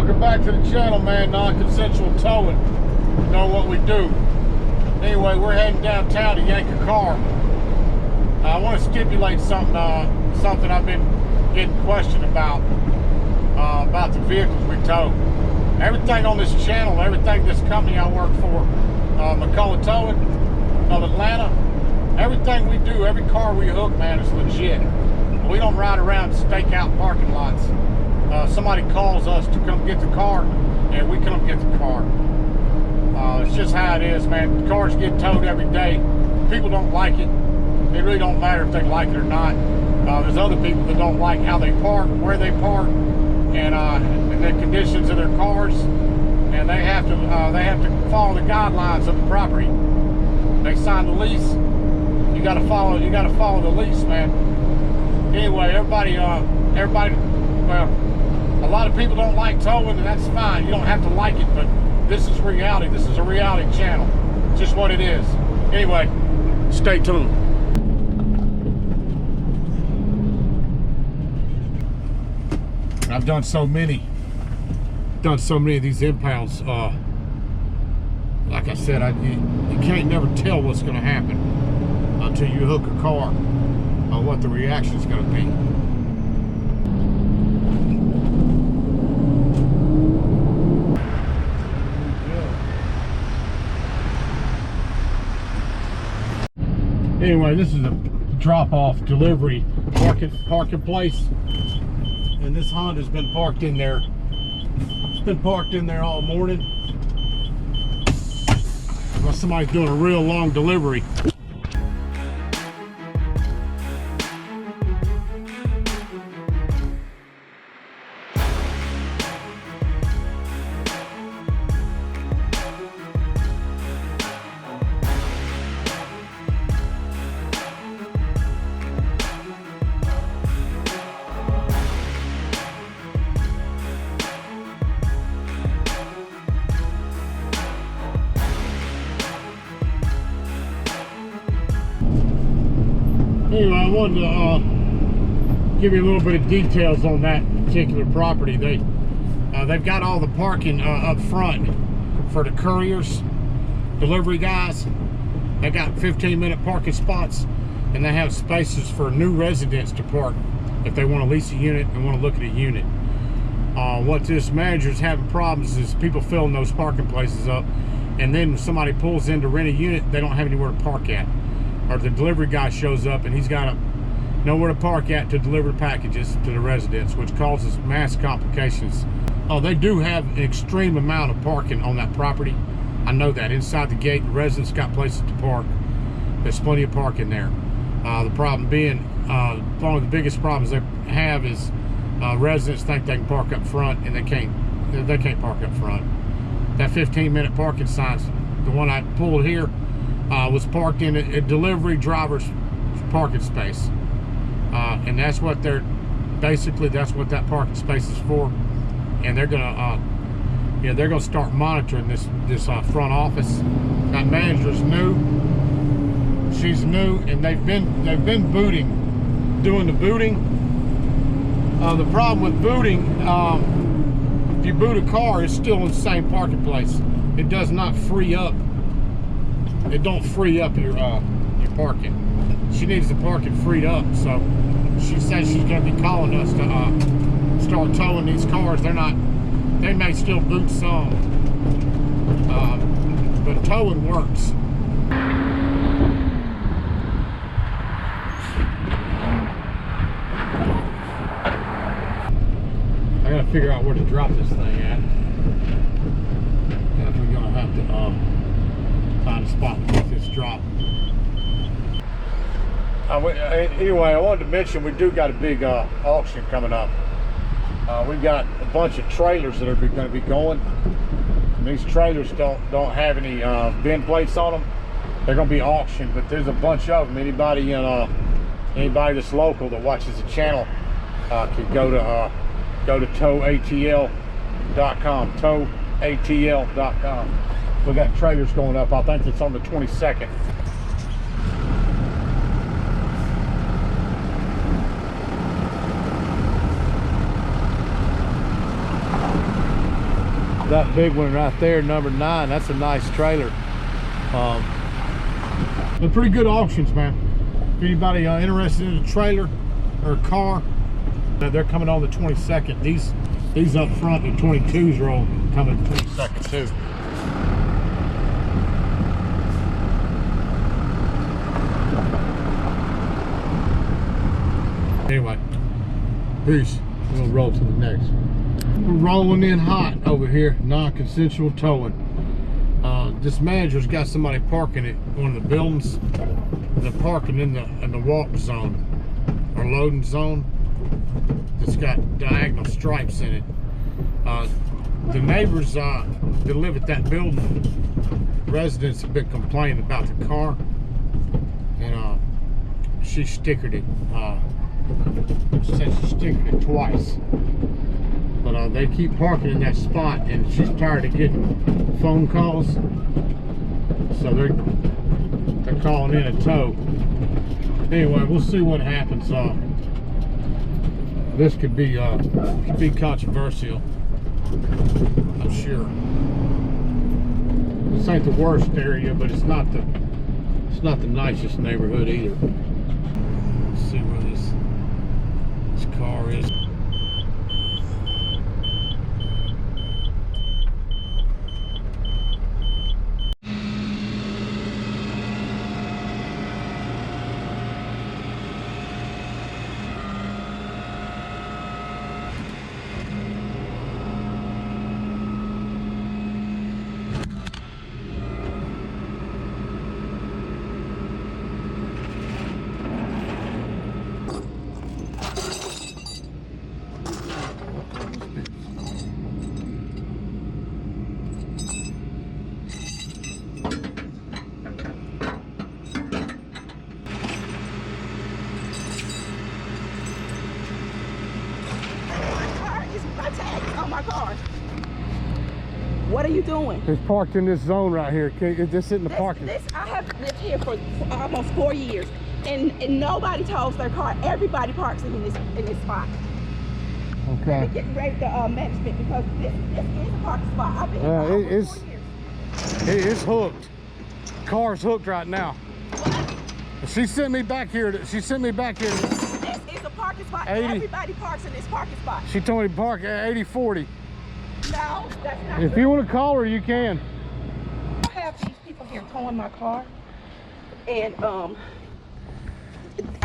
Welcome back to the channel, man. Non-consensual towing. You know what we do. Anyway, we're heading downtown to yank a car. I want to stipulate something I've been getting questioned about the vehicles we tow. Everything on this channel, everything this company I work for, McCullough Towing of Atlanta, everything we do, every car we hook, man, is legit. We don't ride around and stake out parking lots. Somebody calls us to come get the car, and we come get the car. It's just how it is, man. Cars get towed every day. People don't like it. It really don't matter if they like it or not. There's other people that don't like how they park, where they park, and the conditions of their cars, and they have to follow the guidelines of the property. They sign the lease. You got to follow the lease, man. Anyway, everybody, well, a lot of people don't like towing, and that's fine. You don't have to like it, but this is reality. This is a reality channel. It's just what it is. Anyway, stay tuned. I've done so many of these impounds. Like I said, you can't never tell what's going to happen until you hook a car, what the reaction is going to be. Anyway, this is a drop-off delivery parking place, and this Honda's been parked in there. It's been parked in there all morning. Well, somebody's doing a real long delivery. Anyway, I wanted to give you a little bit of details on that particular property. They've got all the parking up front for the couriers, delivery guys. They got 15-minute parking spots, and they have spaces for new residents to park if they want to lease a unit and want to look at a unit. What this manager's having problems is people filling those parking places up, and then when somebody pulls in to rent a unit, they don't have anywhere to park at. Or the delivery guy shows up and he's got to know where to park at to deliver packages to the residents, which causes mass complications. They do have an extreme amount of parking on that property. I know that. Inside the gate, the residents got places to park. There's plenty of parking there. The problem being, one of the biggest problems they have is residents think they can park up front, and they can't park up front. That 15-minute parking sign, the one I pulled here, was parked in a delivery driver's parking space, and that's what that's what that parking space is for. And they're gonna start monitoring this front office. That manager's new. She's new, and they've been doing the booting. The problem with booting, if you boot a car, it's still in the same parking place. It does not free up. It don't free up your parking. She needs the parking freed up, so she says she's going to be calling us to start towing these cars. They may still boot some, but towing works. I got to figure out where to drop this thing at. We're going to have to find a spot to make this drop. Anyway, I wanted to mention we do got a big auction coming up. We've got a bunch of trailers that are going to be going. And these trailers don't have any VIN plates on them. They're going to be auctioned, but there's a bunch of them. Anybody that's local that watches the channel can go to towatl.com. Towatl.com. We got trailers going up. I think it's on the 22nd. That big one right there, number 9, that's a nice trailer. They're pretty good auctions, man. If anybody interested in a trailer or a car, they're coming on the 22nd. These up front, the 22s are all coming the 22nd too. Anyway, peace. We're gonna roll to the next. We're rolling in hot over here, non-consensual towing. This manager's got somebody parking at one of the buildings. They're parking in the walk zone or loading zone. It's got diagonal stripes in it. The neighbors that live at that building, residents have been complaining about the car, and she stickered it. Said she stickered it twice. But they keep parking in that spot, and she's tired of getting phone calls, so they're calling in a tow. Anyway, we'll see what happens. This could be controversial, I'm sure. This ain't the worst area, but it's not the nicest neighborhood either. Let's see where this car is. My car. What are you doing? It's parked in this zone right here. This isn't the parking. I have lived here for almost 4 years, and nobody tows their car. Everybody parks in this spot. Okay. We're getting ready to management because this is a parking spot. I've been here for almost 4 years. It is hooked. Car's hooked right now. What? She sent me back here. This is a parking spot. 80. Everybody parks in this parking spot. She told me to park at 8040. No, that's not If true. you want to call her, you can. I have these people here towing my car, and I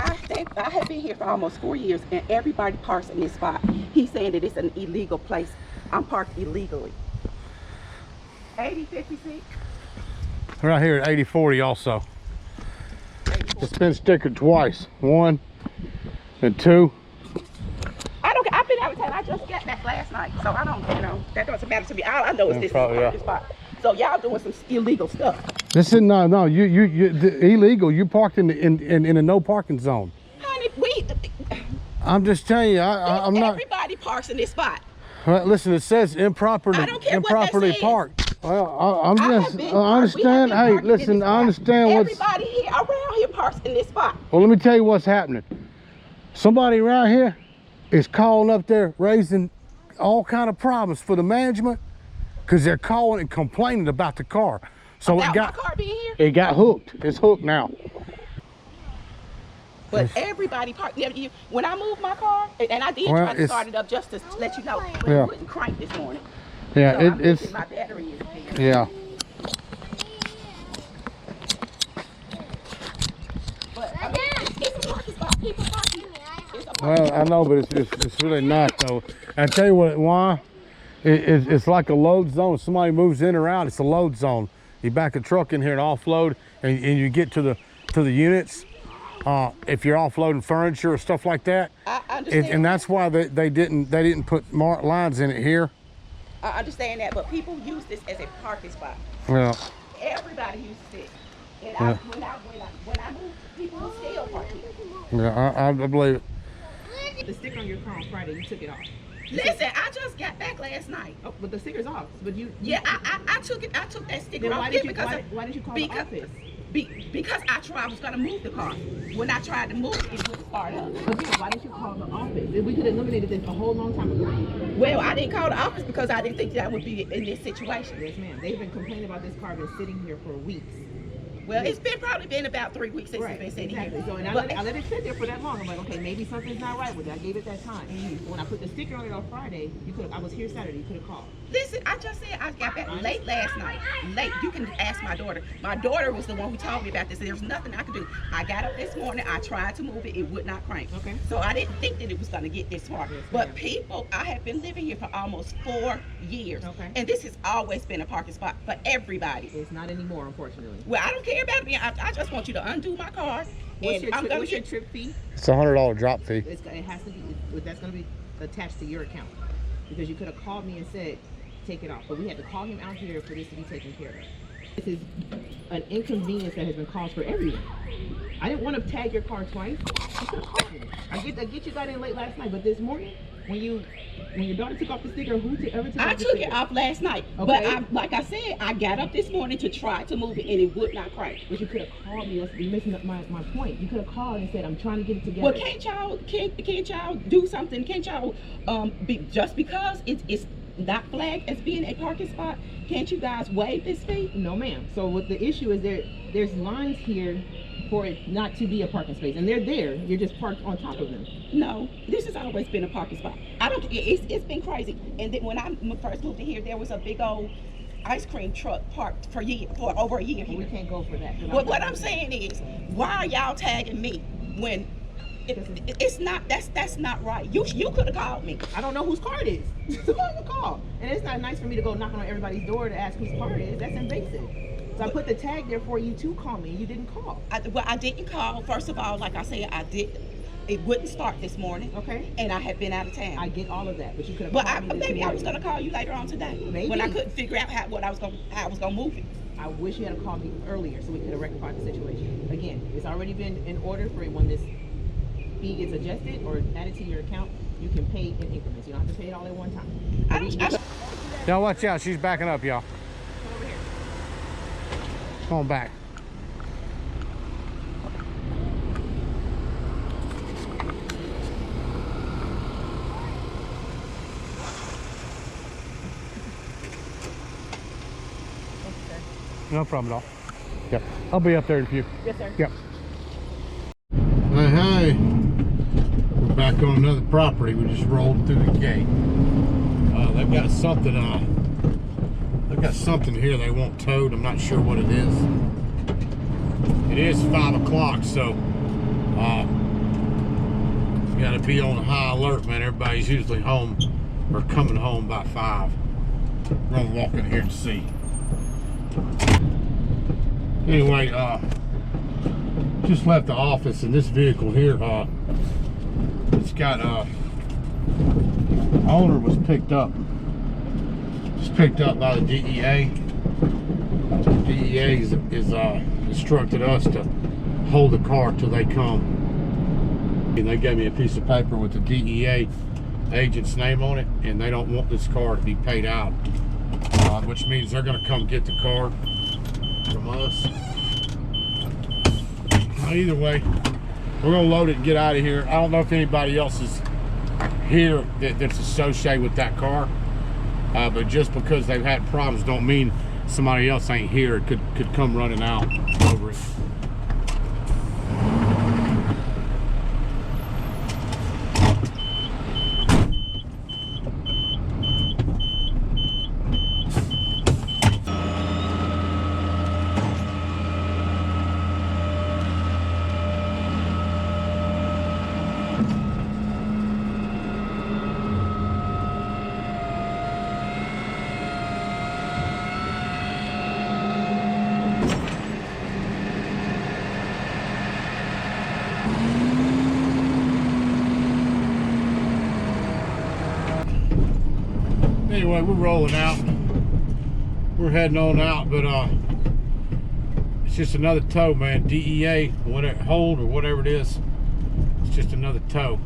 have been here for almost 4 years, and everybody parks in this spot. He's saying that it's an illegal place. I'm parked illegally. 8056. Right here at 8040 also. It's been stickered twice. 1 and 2. I don't. I've been out of town. I just got back last night, so I don't. That doesn't matter to me. All I know is this is a parking spot. So y'all doing some illegal stuff. This is no. You illegal. You parked in a no parking zone. Honey, I'm just telling you. I'm not. Everybody parks in this spot. Right, listen, it says improperly parked. Well, I understand. Hey, listen, I understand what's. Everybody here around here parks in this spot. Well, let me tell you what's happening. Somebody around here is calling up there, raising all kind of problems for the management because they're calling and complaining about the car. So about it got my car being here? It got hooked. It's hooked now. But everybody parked. When I moved my car, and I did try to start it up just to let you know, but it wouldn't crank this morning. Yeah, so it's my battery is there. Yeah. But I mean, it's a parking spot. People parking. Well, I know, but it's really not though. I tell you what, why? It's like a load zone. Somebody moves in or out, it's a load zone. You back a truck in here and offload, and you get to the units. If you're offloading furniture or stuff like that, I understand. And that's why they didn't put marked lines in it here. I understand that, but people use this as a parking spot. Well, everybody uses it, and when I moved, people will still park here. Yeah, I believe it. The sticker on your car on Friday, you took it off. Listen, I just got back last night. Oh, but the sticker's off. But you. Yeah, I took it. I took that sticker Then off. why did you call the office? Because I was gonna move the car. When I tried to move it, it wouldn't start up. Again, why didn't you call the office? We could have eliminated this a whole long time ago. Well, I didn't call the office because I didn't think that I would be in this situation. Yes, ma'am. They've been complaining about this car been sitting here for weeks. Well, it's probably been about 3 weeks since it's been sitting exactly. here. So, and I let it sit there for that long. I'm like, okay, maybe something's not right with it. I gave it that time. When I put the sticker on it on Friday, I was here Saturday. You could have called. Listen, I just said I got back late last night. Late. You can ask my daughter. My daughter was the one who told me about this. There's nothing I could do. I got up this morning. I tried to move it. It would not crank. Okay. So I didn't think that it was going to get this far. Yes, but people, I have been living here for almost 4 years. Okay. And this has always been a parking spot for everybody. It's not anymore, unfortunately. Well, I don't care about it. I just want you to undo my car. What's your trip fee? It's a $100 drop fee. It has to be. That's going to be attached to your account, because you could have called me and said, take it off. But we had to call him out here for this to be taken care of. This is an inconvenience that has been caused for everyone. I didn't want to tag your car twice. You could have called me. I get you got in late last night, but this morning, when your daughter took off the sticker, ever took off the sticker? I took it off last night. Okay. But like I said, I got up this morning to try to move it and it would not crank. But you could have called me. You're missing up my point. You could have called and said, I'm trying to get it together. Well, can't y'all do something? Can't y'all just because it's not flagged as being a parking spot, can't you guys waive this fee? No, ma'am. So what the issue is, there's lines here for it not to be a parking space, and they're there. You're just parked on top of them. No, this has always been a parking spot. It's been crazy. And then when I first moved in here, there was a big old ice cream truck parked for over a year here. We can't go for that. Well, what I'm saying is, why are y'all tagging me when it's not? That's not right. You could have called me. I don't know whose car it is. So I would call. And it's not nice for me to go knocking on everybody's door to ask whose car it is. That's invasive. So I put the tag there for you to call me. You didn't call. I didn't call. First of all, like I said, it wouldn't start this morning. Okay. And I had been out of town. I get all of that, but you could have But called me. maybe I was gonna call you later on today. Maybe. When I couldn't figure out how I was gonna move it. I wish you had called me earlier so we could have rectified the situation. Again, it's already been in order for when this fee gets adjusted or added to your account, you can pay in increments. You don't have to pay it all at one time. Y'all watch out, she's backing up, y'all. Come over here. Come on back. No problem at all. Yep. I'll be up there in a few. Yes, sir. Yep. Hey, we're back on another property. We just rolled through the gate. They've got something. They've got something here they want towed. I'm not sure what it is. It is 5 o'clock, so you got to be on high alert, man. Everybody's usually home or coming home by 5. We're gonna walk in here and see. Anyway, just left the office, and this vehicle here, it's got owner was picked up. It's picked up by the DEA. The DEA is instructed us to hold the car till they come. And they gave me a piece of paper with the DEA agent's name on it, and they don't want this car to be paid out, which means they're going to come get the car from us. Either way, we're gonna load it and get out of here. I don't know if anybody else is here that's associated with that car, but just because they've had problems don't mean somebody else ain't here. Could come running out over it. Anyway, we're rolling out. We're heading on out, but it's just another tow, man. DEA, whatever, hold or whatever it is. It's just another tow.